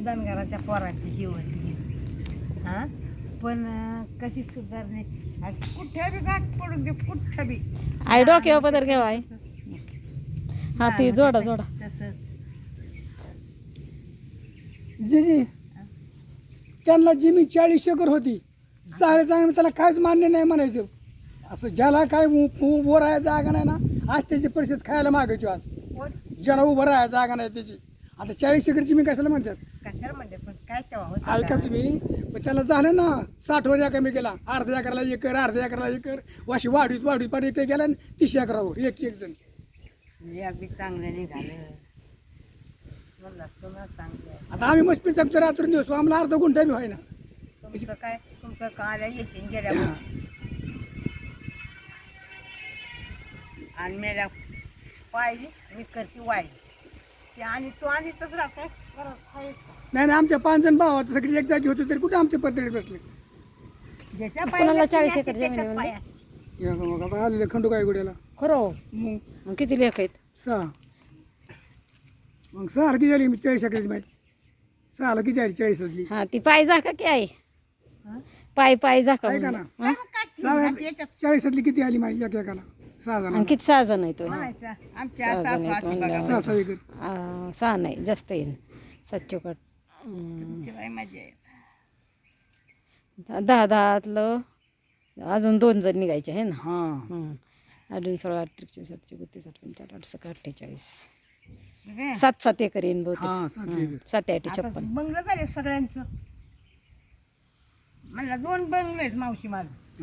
धनगराच्या पोरांची ही होती हां पण कशी सुधारणे कुठ्या बी गाठ पडून दे कुठं बी आई डोक्यावर पदर घ्यावा आई हा ती जोडा जोडा तसंच जी त्यांना जमीन 40 एकर होती चालेल चांगलं त्याला काहीच मान्य नाही म्हणायचं असं ज्याला काय उभं राहायचं जागा नाही ना आज त्याची परिस्थिती खायला मागायची आज ज्याला उभं राहायचं जागा नाही त्याची आता 40 एकर जमीन कशाला म्हणतात कशाला म्हणते पण काय तेव्हा होतं ऐका का? तुम्ही पण त्याला झालं ना 60 वर कमी केला अर्ध्या एकरला एकर अर्ध्या एकरला एकर वाशी वाढवीत पण इथे गेला 30 एकरावर एक जण म्हणजे अगदी चांगलं निघालं मला सोना चांगली आहे आता आम्ही मस्त पिचकतो रात्र दिवस आम्हाला अर्धा गुंठा बी व्हाय ना तुमचं काय तुमचं काल्या येशील गेल्या आणि मेल्या पाहिजे मी करते वाईट ते आणि तू आणि तसं राहतो घरात आहे का? नाही आमच्या 5 जण भाव आता सगळी एक जागी होतो तरी कुठे आमचे पत्रे बसले ज्याच्या कोणाला पायाला 40 एकर त्याच्याच जमीन आहे पाया. या मग आता आलेले खंडू काय गुड्याला खरं मग मग किती लेख आहेत 6 मग 6 किती झाली 40 एकराची माहिती 6 किती झाली 40 मधली हा ती पाय झाका की आई हं? पाय झाका ऐका ना हं? 40 किती आली माहिती एक एकाला 6 जण आणि किती 6 जण येतो म्हणायचं आमच्या 6 जण आहेत म्हणल्यावर 6 एकर 6 नाही जास्त येईल 7 तुमची बाई मजा आहे 10 अजून 2 जण निघायचे आहे ना हां अजून 16 38 37 38 39 48 सगळे. 7 एकर येईन बहुतेक हां 7 एकर 7 8 आता 56 बंगलं झाले सगळ्यांचं म्हणलं 2 बंगले आहेत मावशी माझं